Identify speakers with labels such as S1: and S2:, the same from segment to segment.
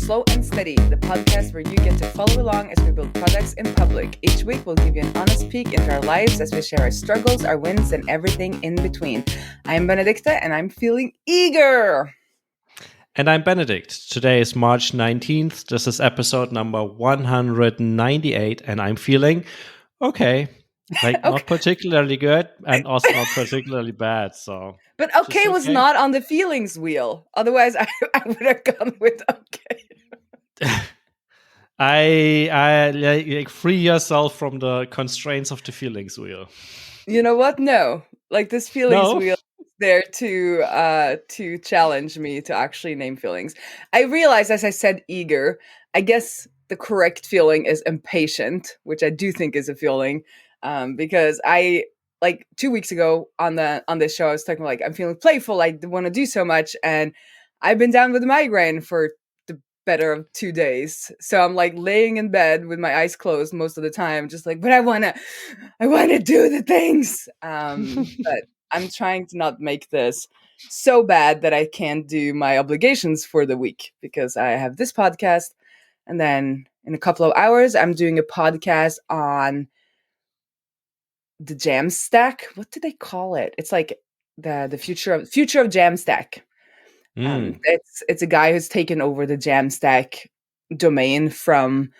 S1: Slow and Steady, the podcast where you get to follow along as we build products in public. Each week, we'll give you an honest peek into our lives as we share our struggles, our wins, and everything in between. I'm Benedikte, and I'm feeling eager.
S2: And I'm Benedikt. Today is March 19th. This is episode number 198, and I'm feeling okay. Like,
S1: Okay.
S2: not particularly good and also not particularly bad.
S1: But okay was not on the feelings wheel. Otherwise, I would have gone with okay.
S2: I like free yourself from the constraints of the feelings wheel.
S1: You know what? No. Like this feelings wheel is there to challenge me to actually name feelings. I realized, as I said, eager. I guess the correct feeling is impatient, which I do think is a feeling. Because I like 2 weeks ago on this show, I was talking like I'm feeling playful. I want to do so much, and I've been down with a migraine for the better of 2 days. So I'm like laying in bed with my eyes closed most of the time, just like, but I wanna do the things. But I'm trying to not make this so bad that I can't do my obligations for the week because I have this podcast, and then in a couple of hours I'm doing a podcast on the Jamstack. What do they call it? It's like the future of Jamstack. It's a guy who's taken over the Jamstack domain from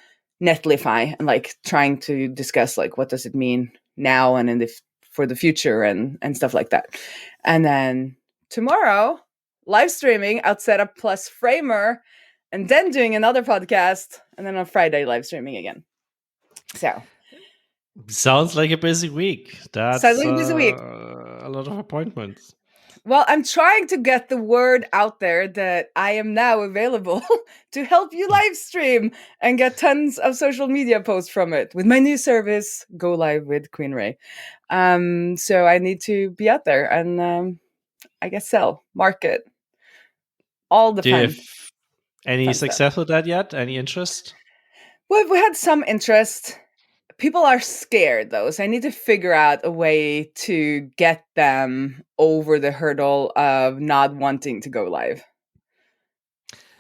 S1: Netlify and like trying to discuss like what does it mean now and in for the future and stuff like that. And then tomorrow, live streaming Outsetup plus Framer, and then doing another podcast, and then on Friday live streaming again. So
S2: sounds like a busy week. That's
S1: a
S2: lot of appointments.
S1: Well, I'm trying to get the word out there that I am now available to help you live stream and get tons of social media posts from it with my new service, Go Live with Queen Raae. So I need to be out there and I guess sell, market, all the fun.
S2: Do you have any success with that yet? Any interest?
S1: Well, we had some interest. People are scared though, so I need to figure out a way to get them over the hurdle of not wanting to go live.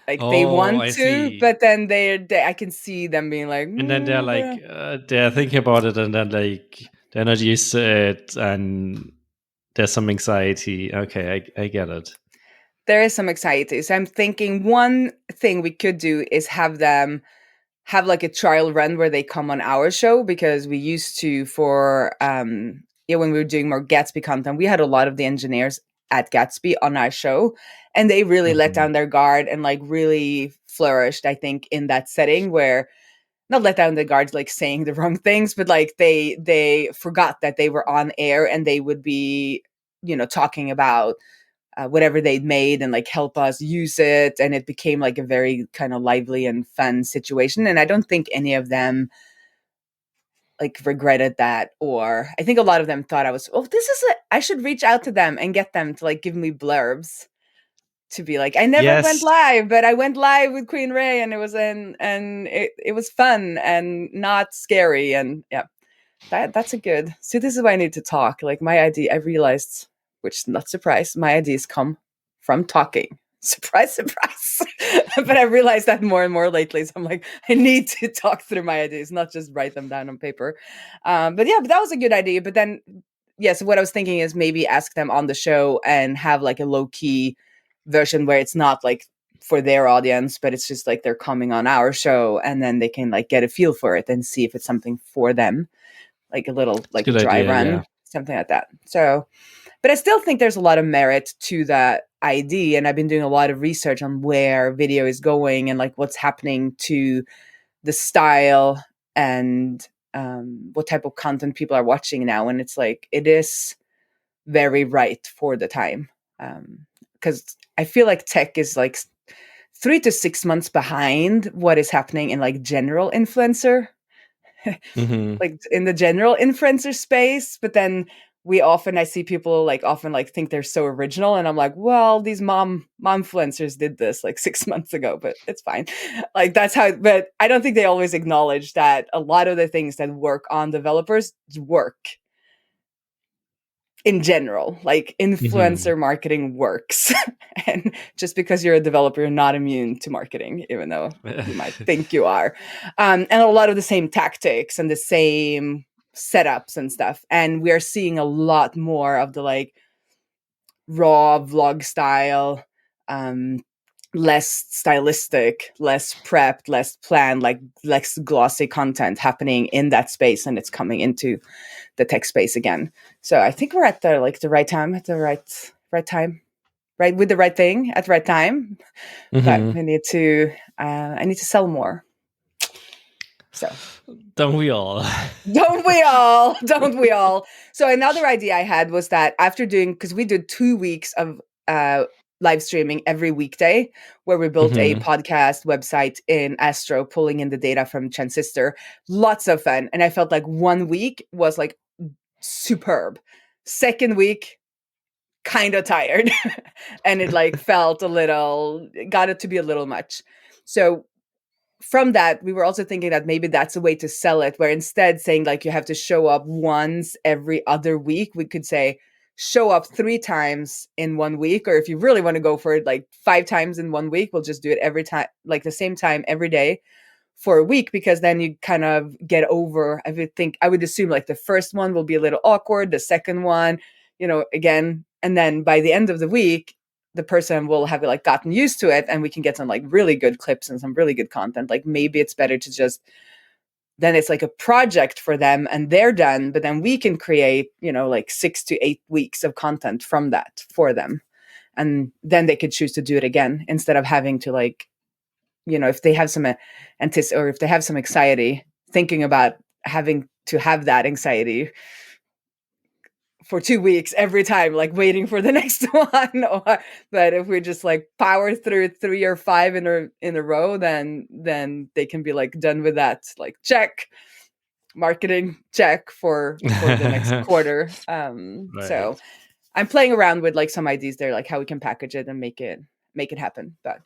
S1: Like they want to, but then I can see them being like,
S2: and then they're like, they're thinking about it, and then like they're not used to it, and there's some anxiety. Okay, I get it.
S1: There is some anxiety. So I'm thinking one thing we could do is have them have like a trial run where they come on our show, because we used to for when we were doing more Gatsby content, we had a lot of the engineers at Gatsby on our show, and they really let down their guard and like really flourished, I think, in that setting where not let down the guards like saying the wrong things, but like they forgot that they were on air and they would be, talking about whatever they'd made and like help us use it. And it became like a very kind of lively and fun situation. And I don't think any of them like regretted that, or I think a lot of them thought I should reach out to them and get them to like give me blurbs to be like, I never went live, but I went live with Queen Raae and it was it was fun and not scary. And yeah, that's a good, so this is why I need to talk. Like my idea, I realized, which not surprise, my ideas come from talking. Surprise, surprise. But I realized that more and more lately. So I'm like, I need to talk through my ideas, not just write them down on paper. But that was a good idea. But then, so what I was thinking is maybe ask them on the show and have like a low key version where it's not like for their audience, but it's just like they're coming on our show and then they can like get a feel for it and see if it's something for them, like a little like a dry run, something like that. So, but I still think there's a lot of merit to that idea. And I've been doing a lot of research on where video is going and like what's happening to the style and what type of content people are watching now. And it's like, it is very right for the time. Because I feel like tech is like 3 to 6 months behind what is happening in like general influencer, like in the general influencer space. But then I see people like often like think they're so original, and I'm like, well, these momfluencers did this like 6 months ago, but it's fine. Like that's how. But I don't think they always acknowledge that a lot of the things that work on developers work in general, like influencer marketing works. And just because you're a developer, you're not immune to marketing, even though you might think you are. And a lot of the same tactics and the same setups and stuff. And we're seeing a lot more of the like raw vlog style, less stylistic, less prepped, less planned, like less glossy content happening in that space, and it's coming into the tech space again. So I think we're at the right time, at the right time, right with the right thing at the right time. But we need to I need to sell more. So
S2: don't we all?
S1: Don't we all? Don't we all? So another idea I had was that after doing, because we did 2 weeks of live streaming every weekday, where we built a podcast website in Astro, pulling in the data from Transistor. Lots of fun. And I felt like 1 week was like superb. Second week, kind of tired. And it like got it to be a little much. So from that, we were also thinking that maybe that's a way to sell it, where instead saying like you have to show up once every other week, we could say show up 3 times in 1 week. Or if you really want to go for it, like 5 times in 1 week, we'll just do it every time, like the same time every day for a week, because then you kind of get over, I would assume like the first one will be a little awkward, the second one, again, and then by the end of the week, the person will have like gotten used to it, and we can get some like really good clips and some really good content. Like maybe it's better to just, then it's like a project for them and they're done, but then we can create, like 6 to 8 weeks of content from that for them. And then they could choose to do it again, instead of having to like, if they have some or if they have some anxiety, thinking about having to have that anxiety for 2 weeks every time, like waiting for the next one. But if we just like power through 3 or 5 in a row, then they can be like done with that. Like check, marketing check for the next quarter. Right. So I'm playing around with like some ideas there, like how we can package it and make it happen. But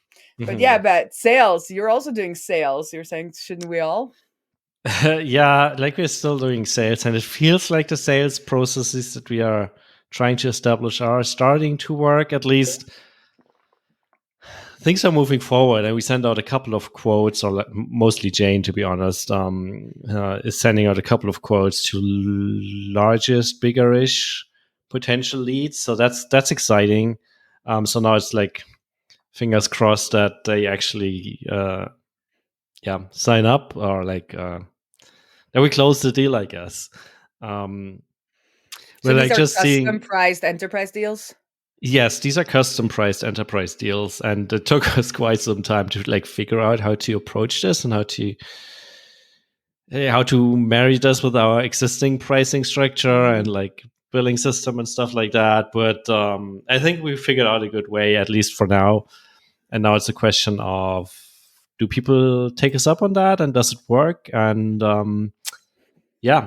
S1: yeah, but sales, you're also doing sales. You're saying, shouldn't we all?
S2: Yeah, like we're still doing sales, and it feels like the sales processes that we are trying to establish are starting to work. At least things are moving forward, and we send out a couple of quotes, or mostly Jane, to be honest, is sending out a couple of quotes to largest, bigger-ish potential leads. So that's exciting. So now it's like fingers crossed that they actually sign up, or like then we close the deal, I guess.
S1: So these are custom priced enterprise deals?
S2: Yes, these are custom priced enterprise deals, and it took us quite some time to like figure out how to approach this and how to marry this with our existing pricing structure and like billing system and stuff like that. But I think we figured out a good way, at least for now. And now it's a question of, do people take us up on that, and does it work? And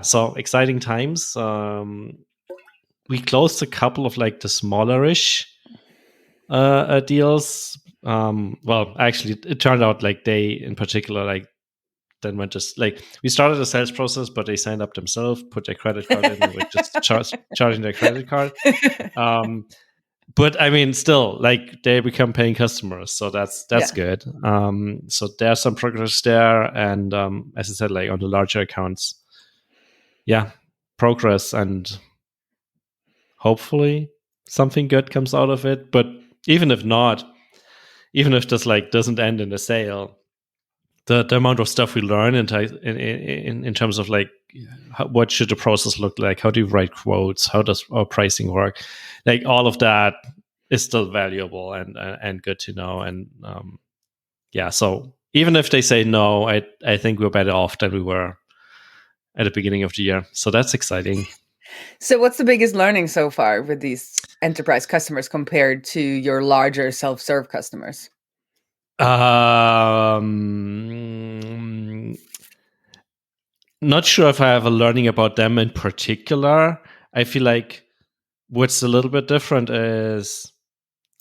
S2: so exciting times. We closed a couple of like the smaller-ish deals. Well, actually, it turned out like they, in particular, like then went just like we started the sales process, but they signed up themselves, put their credit card in, and we're just charging their credit card. But I mean, still, like they become paying customers, so that's good. So there's some progress there, and as I said, like on the larger accounts, progress, and hopefully something good comes out of it. But even if not, even if this like doesn't end in a sale, the amount of stuff we learn in terms of like what should the process look like, how do you write quotes, how does our pricing work, like all of that is still valuable and good to know. And so even if they say no, I think we're better off than we were at the beginning of the year. So that's exciting.
S1: So what's the biggest learning so far with these enterprise customers compared to your larger self-serve customers?
S2: Not sure if I have a learning about them in particular. I feel like what's a little bit different is,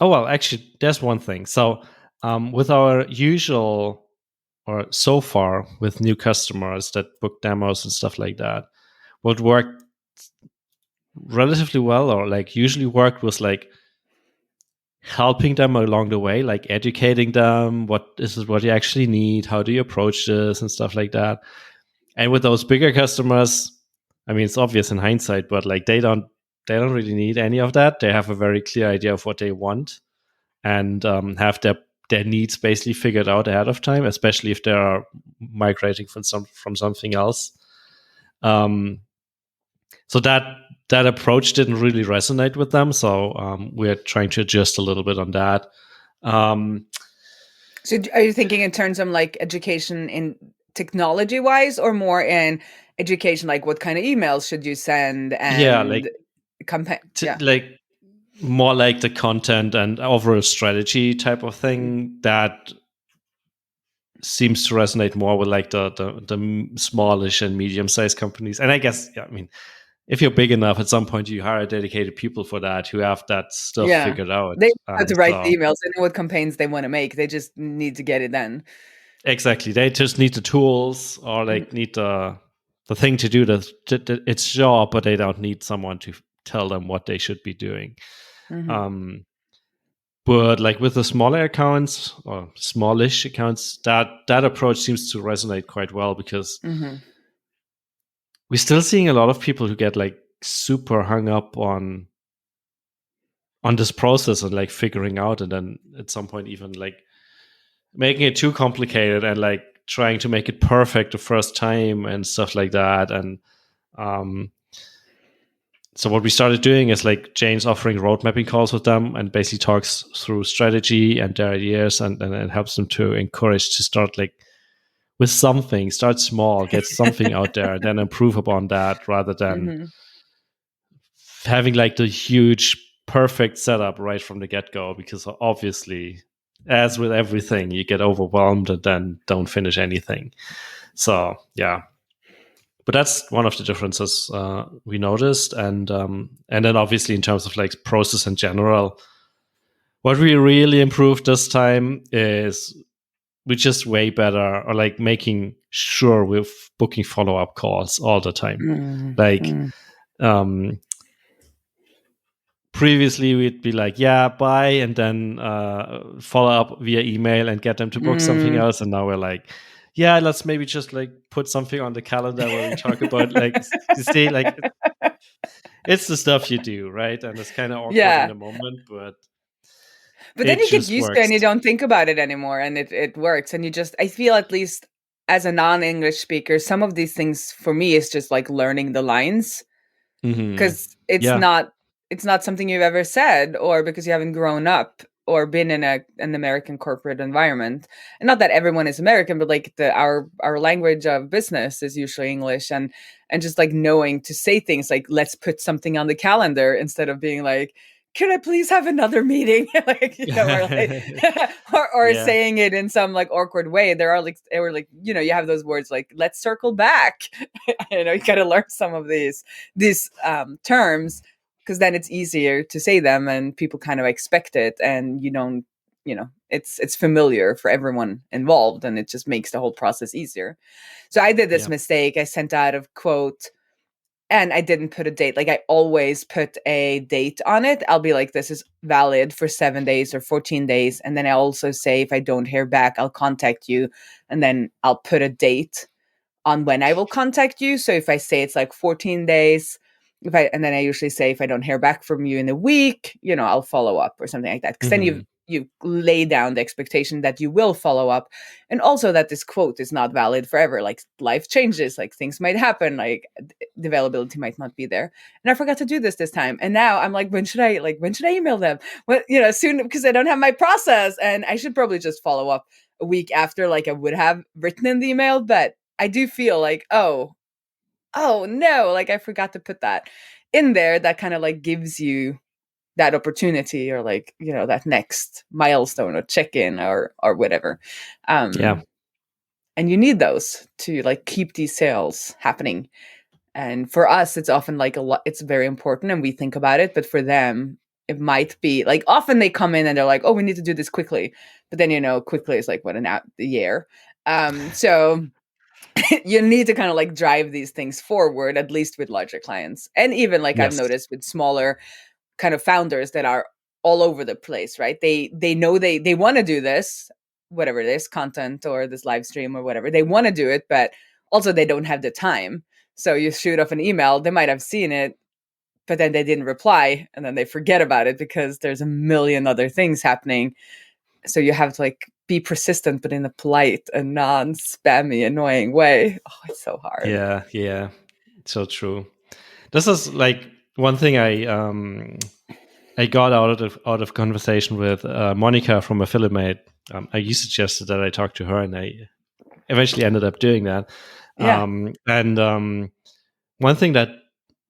S2: actually, there's one thing. So with our usual, or so far with new customers that book demos and stuff like that, what worked relatively well, or like usually worked, was like helping them along the way, like educating them, what this is what you actually need, how do you approach this and stuff like that. And with those bigger customers, I mean, it's obvious in hindsight, but like they don't really need any of that. They have a very clear idea of what they want, and have their needs basically figured out ahead of time, especially if they are migrating from something else. So that approach didn't really resonate with them. So we're trying to adjust a little bit on that. Um,
S1: So are you thinking in terms of like education in technology wise, or more in education, like what kind of emails should you send
S2: yeah, like
S1: and campaign? Yeah.
S2: like more like the content and overall strategy type of
S1: Mm.
S2: thing that seems to resonate more with like the smallish and medium sized companies. And I guess, yeah, I mean, if you're big enough, at some point you hire dedicated people for that who have that stuff
S1: Yeah.
S2: figured out.
S1: They know how to write the
S2: So
S1: emails. They know what campaigns they want to make. They just need to get it done.
S2: exactly, they just need the tools, or
S1: Mm,
S2: like need the thing to do its job, but they don't need someone to tell them what they should be doing.
S1: mhm,
S2: Um, but like with the smaller accounts or smallish accounts, that approach seems to resonate quite well, because
S1: mhm,
S2: we're still seeing a lot of people who get like super hung up on this process and like figuring out, and then at some point even like making it too complicated and like trying to make it perfect the first time and stuff like that. And um so what we started doing is like Jane's offering road mapping calls with them and basically talks through strategy and their ideas, and it helps them to encourage to start like with something, start small, get something out there, then improve upon that, rather than
S1: mhm.
S2: having like the huge perfect setup right from the get-go, because obviously, as with everything, you get overwhelmed and then don't finish anything. So yeah, but that's one of the differences we noticed. And then obviously in terms of like process in general, what we really improved this time is we're just way better, or like making sure we're booking follow-up calls all the time.
S1: Mm,
S2: Like
S1: mm,
S2: um previously we'd be like, yeah, bye, and then follow up via email and get them to book something
S1: mm.
S2: else. And now we're like, yeah, let's maybe just like put something on the calendar where we talk about like, you see, like it's the stuff you do, right? And it's kind of awkward in
S1: Yeah.
S2: the moment, but
S1: But then
S2: it
S1: you get
S2: just
S1: used to it
S2: works.
S1: and you don't think about it anymore, and it works, and you just I feel, at least as a non-English speaker, some of these things for me is just like learning the lines,
S2: Hmm.
S1: because
S2: Yeah.
S1: it's not something you've ever said, or because you haven't grown up or been in an American corporate environment. And not that everyone is American, but like our language of business is usually English, and just like knowing to say things like, let's put something on the calendar, instead of being like, could I please have another meeting? Like, or like or
S2: Yeah.
S1: saying it in some like awkward way. There are like, or like, you have those words like, let's circle back. You gotta learn some of these terms, because then it's easier to say them and people kind of expect it, and you don't, it's familiar for everyone involved, and it just makes the whole process easier. So I did this
S2: Yeah.
S1: mistake. I sent out a quote and I didn't put a date. Like, I always put a date on it. I'll be like, this is valid for 7 days or 14 days. And then I also say, if I don't hear back, I'll contact you. And then I'll put a date on when I will contact you. So if I say it's like 14 days, and then I usually say, if I don't hear back from you in a week, I'll follow up or something like that. Because then
S2: Hmm.
S1: you lay down the expectation that you will follow up, and also that this quote is not valid forever. Like, life changes, like things might happen, like the availability might not be there. And I forgot to do this time, and now I'm like, when should I email them? Well, soon, because I don't have my process, and I should probably just follow up a week after, like I would have written in the email. But I do feel like, oh no, like I forgot to put that in there. That kind of like gives you that opportunity, or like, that next milestone or check-in, or whatever.
S2: Yeah.
S1: Um and you need those to like keep these sales happening. And for us, it's often like a lot, it's very important and we think about it, but for them, it might be like, often they come in and they're like, oh, we need to do this quickly. But then, quickly is like, what, a year. So you need to kind of like drive these things forward, at least with larger clients. And even like I've
S2: Yes.
S1: noticed with smaller kind of founders that are all over the place, right? They know they want to do this, whatever it is, content or this live stream or whatever. They want to do it, but also they don't have the time. So you shoot off an email, they might have seen it, but then they didn't reply, and then they forget about it because there's a million other things happening. So you have to like be persistent, but in a polite and non-spammy, annoying way. Oh, it's so hard.
S2: Yeah, so true. This is like one thing I got out of conversation with Monica from Affiliate. You suggested that I talk to her, and I eventually ended up doing that.
S1: Yeah.
S2: And one thing that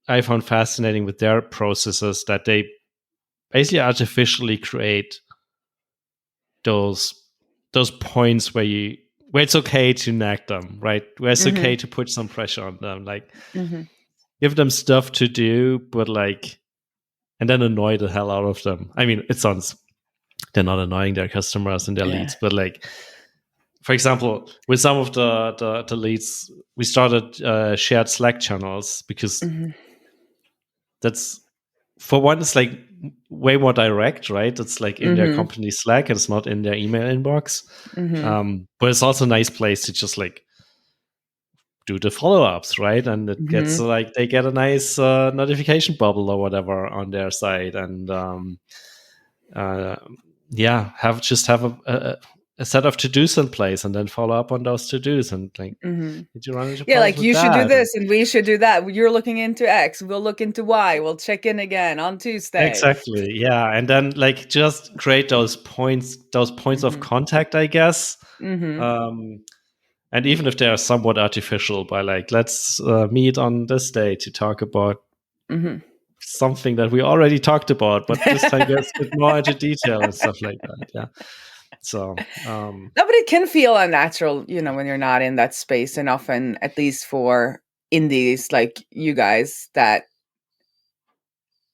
S2: I found fascinating with their processes that they basically artificially create those points where it's okay to nag them, right? Where it's okay to put some pressure on them, like give them stuff to do, but like, and then annoy the hell out of them. I mean, it sounds they're not annoying their customers and their leads, but like, for example, with some of the leads, we started shared Slack channels because that's, for one, it's like way more direct, right? It's like in their company Slack, and it's not in their email inbox. But it's also a nice place to just like do the follow-ups, right? And it gets like they get a nice notification bubble or whatever on their side, and have a set of to-dos in place, and then follow up on those to-dos, and like, did you run into
S1: Yeah,
S2: problems
S1: like
S2: with
S1: you should do
S2: that?
S1: this and we should do that. You're looking into X, we'll look into Y. We'll check in again on Tuesday.
S2: Exactly. Yeah. And then like just create those points of contact, I guess. And even if they are somewhat artificial, by like, let's meet on this day to talk about something that we already talked about, but this time gets a bit more into detail and stuff like that. Yeah. So
S1: no, but it can feel unnatural, when you're not in that space. And often, at least for indies like you guys that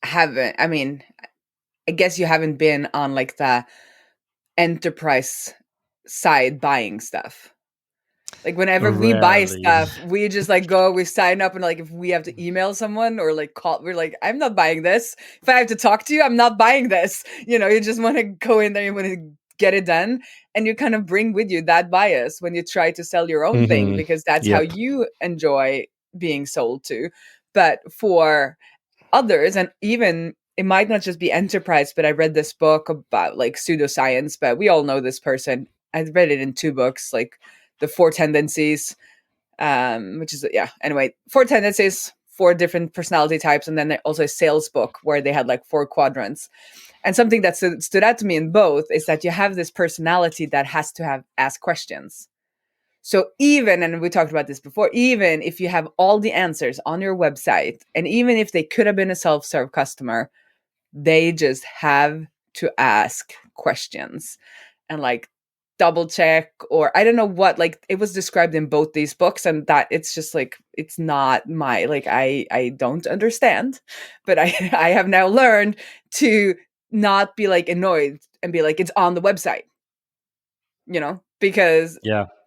S1: haven't, I mean, I guess you haven't been on like the enterprise side buying stuff. Like whenever we buy
S2: rarely.
S1: stuff, we just like go, we sign up, and like if we have to email someone or like call, we're like, I'm not buying this. If I have to talk to you, I'm not buying this. You just want to go in there, you want to get it done, and you kind of bring with you that bias when you try to sell your own thing, because that's how
S2: Yep.
S1: you enjoy being sold to. But for others, and even it might not just be enterprise, but I read this book about like pseudoscience, but we all know this person. I read it in 2 books, like the 4 tendencies, which is, anyway, 4 tendencies, 4 different personality types. And then also a sales book where they had like 4 quadrants. And something that stood out to me in both is that you have this personality that has to ask questions. So even, and we talked about this before, even if you have all the answers on your website, and even if they could have been a self-serve customer, they just have to ask questions and like double check, or I don't know what, like it was described in both these books, and that it's just like, it's not my, like, I don't understand, but I I have now learned to not be like annoyed and be like, it's on the website, because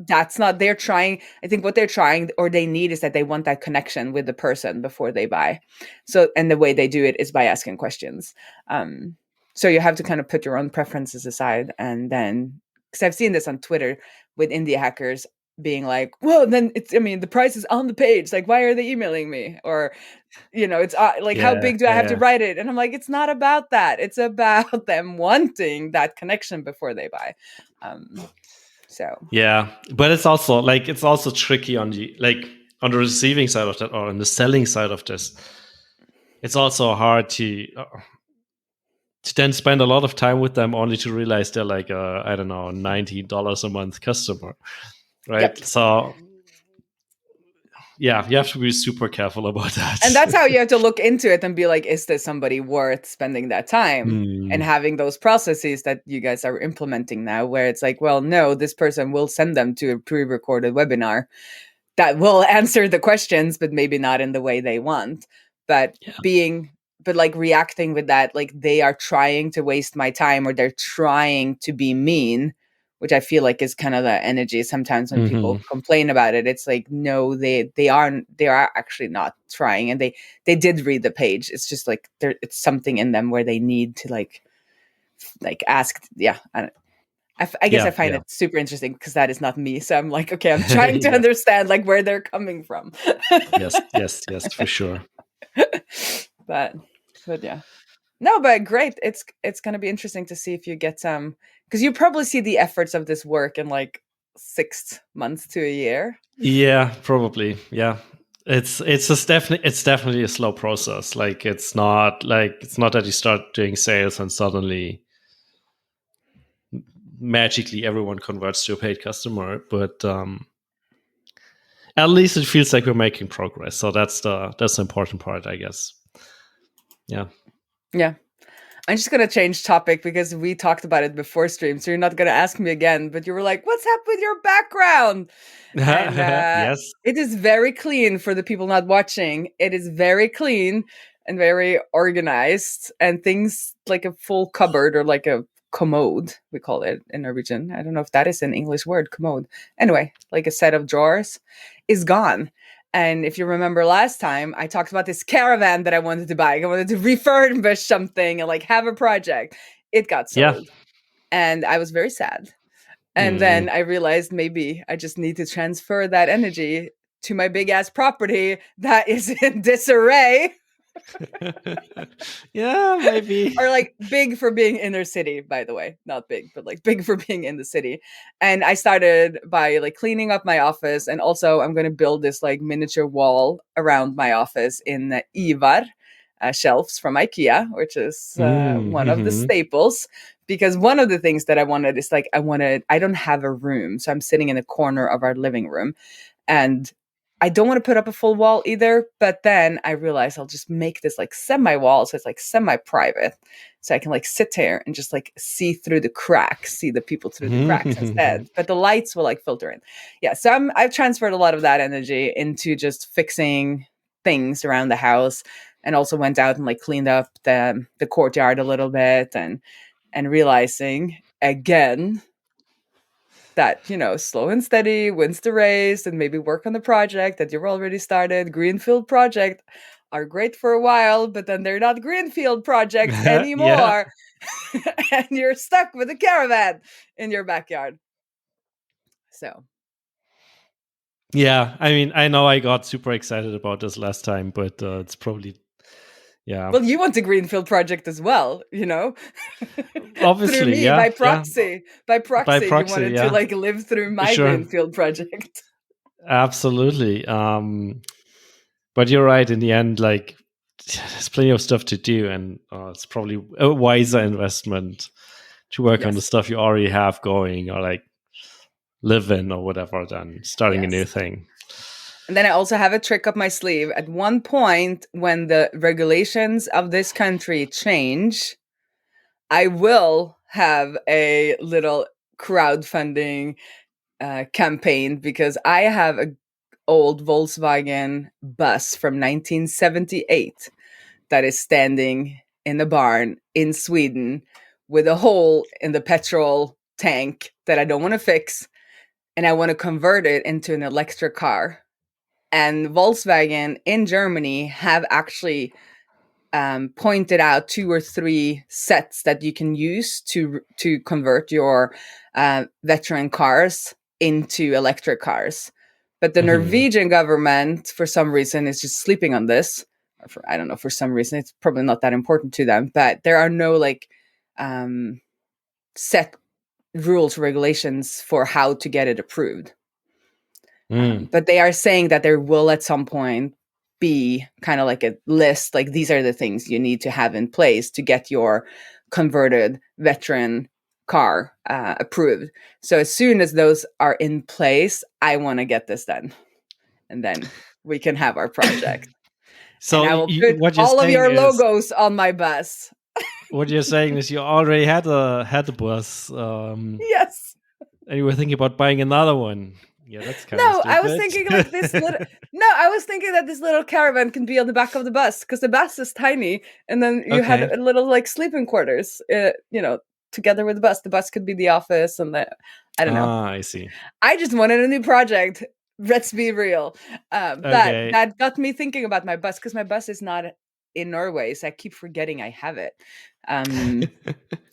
S1: that's not, they're trying, I think what they're trying or they need is that they want that connection with the person before they buy. So, and the way they do it is by asking questions. So you have to kind of put your own preferences aside, and then, because I've seen this on Twitter with indie hackers being like, well, then the price is on the page. Like, why are they emailing me? Or, it's like, how big do I have to write it? And I'm like, it's not about that. It's about them wanting that connection before they buy. So
S2: yeah, but it's also tricky on the receiving side of that, or on the selling side of this. It's also hard to then spend a lot of time with them only to realize they're like I don't know, $90 a month customer, right?
S1: Yep.
S2: So yeah, you have to be super careful about that.
S1: And that's how you have to look into it and be like, is this somebody worth spending that time and having those processes that you guys are implementing now, where it's like, well, no, this person will send them to a pre-recorded webinar that will answer the questions, but maybe not in the way they want. But like reacting with that, like they are trying to waste my time, or they're trying to be mean, which I feel like is kind of the energy sometimes when
S2: Hmm.
S1: people complain about it. It's like, no, they are actually not trying, and they did read the page. It's just like it's something in them where they need to like ask. Yeah, I guess I
S2: Yeah,
S1: find
S2: yeah.
S1: it super interesting because that is not me. So I'm like, okay, I'm trying to
S2: Yeah.
S1: understand like where they're coming from.
S2: Yes, yes, yes, for sure.
S1: but yeah. No, but great. It's going to be interesting to see if you get some, because you probably see the efforts of this work in like 6 months to a year.
S2: Yeah, probably. Yeah. It's definitely a slow process. Like it's not that you start doing sales and suddenly magically everyone converts to a paid customer, but at least it feels like we're making progress. So that's the important part, I guess. Yeah.
S1: Yeah. I'm just gonna change topic because we talked about it before stream, so you're not gonna ask me again. But you were like, "What's up with your background?" And
S2: Yes.
S1: it is very clean for the people not watching. It is very clean and very organized, and things like a full cupboard or like a commode, we call it in Norwegian. I don't know if that is an English word, commode. Anyway, like a set of drawers is gone. And if you remember last time, I talked about this caravan that I wanted to buy. I wanted to refurbish something and like have a project. It got
S2: Yeah.
S1: sold. And I was very sad. And
S2: Mm.
S1: then I realized maybe I just need to transfer that energy to my big ass property that is in disarray.
S2: Yeah, maybe.
S1: Or like big for being inner city, by the way, not big, but like big for being in the city. And I started by like cleaning up my office, and also I'm going to build this like miniature wall around my office in Ivar, shelves from IKEA, which is one of the
S2: Mm-hmm.
S1: staples. Because one of the things that I wanted is like I don't have a room, so I'm sitting in the corner of our living room, and I don't want to put up a full wall either, but then I realized I'll just make this like semi wall, so it's like semi private, so I can like sit here and just like see through the cracks, see the people through the cracks instead. But the lights will like filter in. Yeah, so I've transferred a lot of that energy into just fixing things around the house, and also went out and like cleaned up the courtyard a little bit, and realizing again that, slow and steady wins the race, and maybe work on the project that you've already started. Greenfield project are great for a while, but then they're not greenfield projects
S2: Yeah.
S1: anymore. And you're stuck with a caravan in your backyard. So,
S2: Yeah. I mean, I know I got super excited about this last time, but it's probably, yeah.
S1: well, you want a greenfield project as well, through
S2: Obviously,
S1: me,
S2: yeah.
S1: by
S2: Yeah.
S1: proxy.
S2: By
S1: You
S2: proxy,
S1: wanted to
S2: yeah.
S1: like live through my
S2: Sure.
S1: greenfield project.
S2: Absolutely. But you're right. In the end, like, there's plenty of stuff to do, and it's probably a wiser investment to work on the
S1: Yes.
S2: stuff you already have going, or like live in or whatever, than starting a new
S1: Yes.
S2: thing.
S1: And then I also have a trick up my sleeve. At one point, when the regulations of this country change, I will have a little crowdfunding campaign, because I have a old Volkswagen bus from 1978 that is standing in a barn in Sweden with a hole in the petrol tank that I don't want to fix, and I want to convert it into an electric car. And Volkswagen in Germany have actually pointed out 2 or 3 sets that you can use to convert your veteran cars into electric cars. But the
S2: Mm-hmm.
S1: Norwegian government, for some reason, is just sleeping on this. I don't know, for some reason, it's probably not that important to them. But there are no like set rules, regulations for how to get it approved. But they are saying that there will at some point be kind of like a list, like these are the things you need to have in place to get your converted veteran car approved. So as soon as those are in place, I want to get this done, and then we can have our project. And
S2: So
S1: I will put
S2: what you're
S1: all of
S2: saying
S1: your
S2: is
S1: logos on my bus.
S2: you already had a bus,
S1: Yes.
S2: and you were thinking about buying another one. Yeah, that's kind of
S1: No, I was
S2: stupid.
S1: thinking like this little. No, I was thinking that this little caravan can be on the back of the bus, because the bus is tiny, and then you had
S2: Okay.
S1: a little like sleeping quarters. Together with the bus. The bus could be the office, and I don't know.
S2: I see.
S1: I just wanted a new project. Let's be real. But
S2: Okay.
S1: that got me thinking about my bus, because my bus is not in Norway, so I keep forgetting I have it.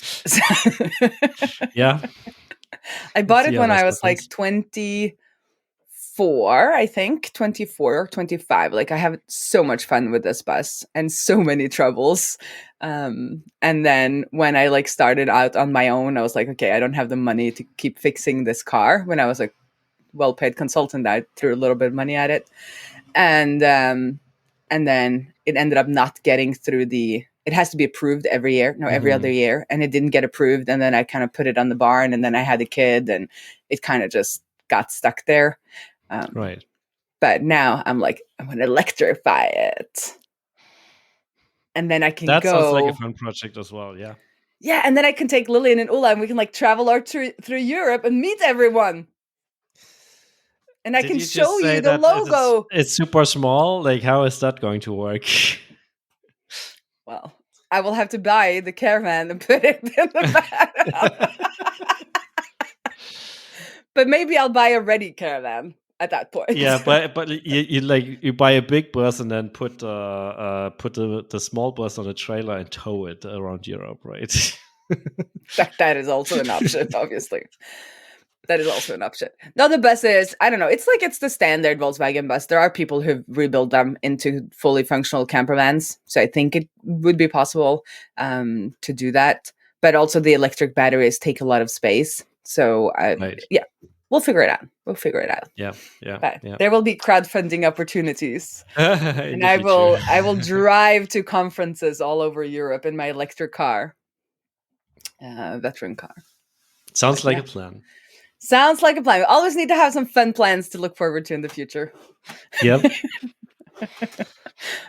S1: So
S2: Yeah,
S1: I
S2: let's
S1: bought
S2: see
S1: it
S2: how
S1: when
S2: this
S1: I was like
S2: happens.
S1: 24, I think, 24 or 25. Like, I have so much fun with this bus and so many troubles. And then when I like started out on my own, I was like, okay, I don't have the money to keep fixing this car. When I was a well-paid consultant, I threw a little bit of money at it. And then it ended up not getting through it has to be approved every year, no, every other year, and it didn't get approved. And then I kind of put it on the barn, and then I had a kid, and it kind of just got stuck there.
S2: Right.
S1: But now I'm like, I'm going to electrify it. And then I can
S2: That sounds like a
S1: go.
S2: fun project as well. Yeah.
S1: Yeah, and then I can take Lillian and Ulla, and we can like travel out through Europe and meet everyone. And I
S2: Did
S1: can
S2: you
S1: show
S2: just
S1: you
S2: say
S1: the
S2: that
S1: logo.
S2: it's super small? Like, how is that going to work?
S1: Well, I will have to buy the caravan and put it in the back. But maybe I'll buy a ready caravan at that point.
S2: Yeah, but you like you buy a big bus and then put the small bus on a trailer and tow it around Europe, right?
S1: that is also an option, obviously. That is also an option. No, the bus is, I don't know, it's like it's the standard Volkswagen bus. There are people who've rebuilt them into fully functional camper vans. So I think it would be possible to do that. But also the electric batteries take a lot of space. So
S2: Right.
S1: yeah, we'll figure it out. We'll figure it out.
S2: Yeah. Yeah.
S1: But
S2: Yeah.
S1: there will be crowdverbunding opportunities.
S2: In
S1: And
S2: the future.
S1: I will drive to conferences all over Europe in my electric car, veteran car.
S2: Sounds
S1: But
S2: like
S1: yeah.
S2: a plan.
S1: Sounds like a plan. We always need to have some fun plans to look forward to in the future.
S2: Yep.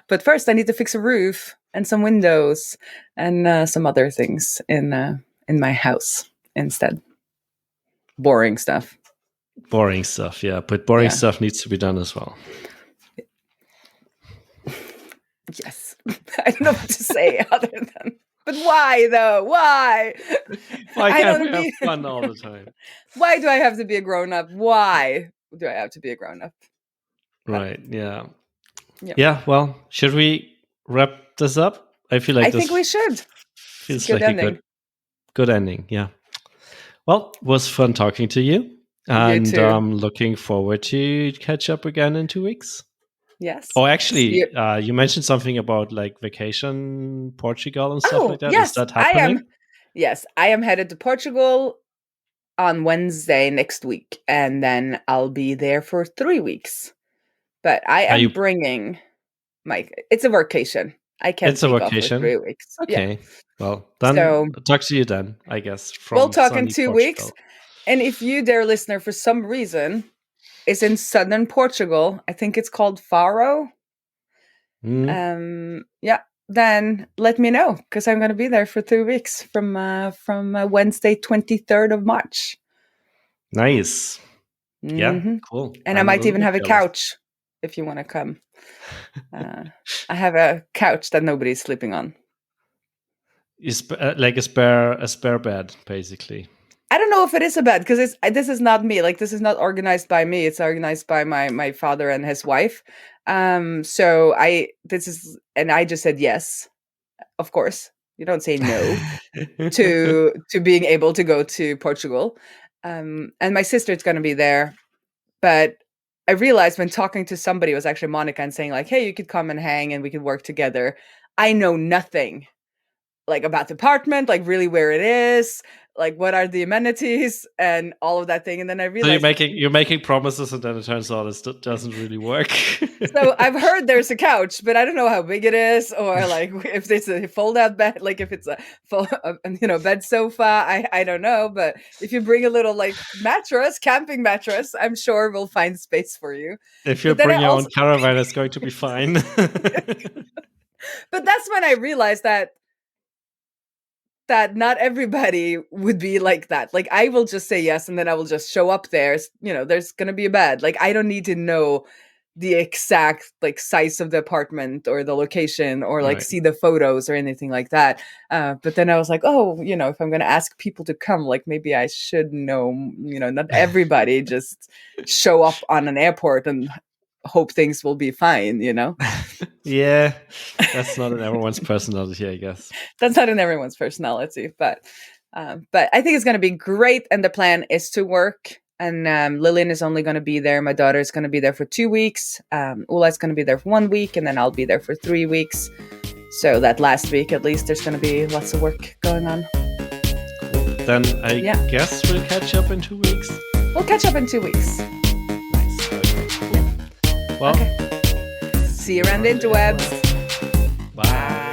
S1: But first, I need to fix a roof and some windows and some other things in my house instead. Boring stuff.
S2: Boring stuff, yeah. But boring
S1: Yeah.
S2: stuff needs to be done as well.
S1: Yes. I don't know what to say other than. But why though? Why?
S2: Why
S1: I
S2: can't
S1: don't
S2: we have
S1: be.
S2: fun all the time?
S1: Why do I have to be a grown up? Why do I have to be a grown up?
S2: Right. Yeah.
S1: Yep.
S2: Yeah. Well, should we wrap this up? I feel like
S1: I think we should.
S2: feels
S1: Good
S2: like
S1: ending.
S2: a good ending. Yeah. Well, it was fun talking to you,
S1: You
S2: and
S1: too.
S2: looking forward to catch up again in 2 weeks.
S1: Yes.
S2: Oh,
S1: See
S2: actually, you mentioned something about like vacation Portugal and stuff
S1: Oh,
S2: like that. Is
S1: yes,
S2: that
S1: I
S2: happening?
S1: am. Yes, I am headed to Portugal on Wednesday next week, and then I'll be there for 3 weeks. But I
S2: Are
S1: am
S2: you?
S1: bringing it's a vacation. I can't
S2: It's a
S1: take off for
S2: vacation.
S1: 3 weeks. Yeah.
S2: Okay. Well,
S1: So
S2: then talk to you then, I guess,
S1: we'll
S2: from
S1: talk in
S2: sunny
S1: 2 weeks.
S2: Portugal.
S1: And if you, dear listener, for some reason is in southern Portugal, I think it's called Faro. Yeah, then let me know, because I'm going to be there for 3 weeks from Wednesday, 23rd of March.
S2: Nice. Yeah,
S1: Mm-hmm.
S2: cool.
S1: And I
S2: I'm a
S1: might
S2: little
S1: even
S2: bit
S1: have a
S2: jealous.
S1: couch if you want to come. I have a couch that nobody's sleeping on.
S2: It's like a spare bed, basically.
S1: I don't know if it is a bed, because this is not me. Like, this is not organized by me. It's organized by my father and his wife. So I just said yes. Of course, you don't say no to being able to go to Portugal. And my sister's going to be there, but I realized when talking to somebody, it was actually Monica, and saying like, "Hey, you could come and hang, and we could work together." I know nothing like about the apartment, like really where it is, like what are the amenities and all of that thing. And then I
S2: So
S1: realized,
S2: you're making promises, and then it turns out it doesn't really work.
S1: so I've heard there's a couch, but I don't know how big it is, or like if it's a fold-out bed, like if it's a full, bed sofa. I don't know, but if you bring a little like mattress, camping mattress, I'm sure we'll find space for you.
S2: If you
S1: But then I
S2: bring your own
S1: also,
S2: caravan, it's going to be fine.
S1: but that's when I realized that not everybody would be like that. Like, I will just say yes, and then I will just show up there. There's gonna be a bed. Like, I don't need to know the exact like size of the apartment or the location or like
S2: Right.
S1: see the photos or anything like that. But then I was like, oh, if I'm going to ask people to come, like maybe I should know, not everybody just show up on an airport and hope things will be fine,
S2: Yeah, that's not in everyone's personality, I guess.
S1: That's not in everyone's personality, but I think it's going to be great. And the plan is to work. And Lillian is only going to be there. My daughter is going to be there for 2 weeks. Ula is going to be there for 1 week, and then I'll be there for 3 weeks. So that last week, at least, there's going to be lots of work going on.
S2: Then I guess we'll catch up in 2 weeks.
S1: We'll catch up in 2 weeks.
S2: Nice. Okay, cool. Well,
S1: see you around the interwebs.
S2: Bye.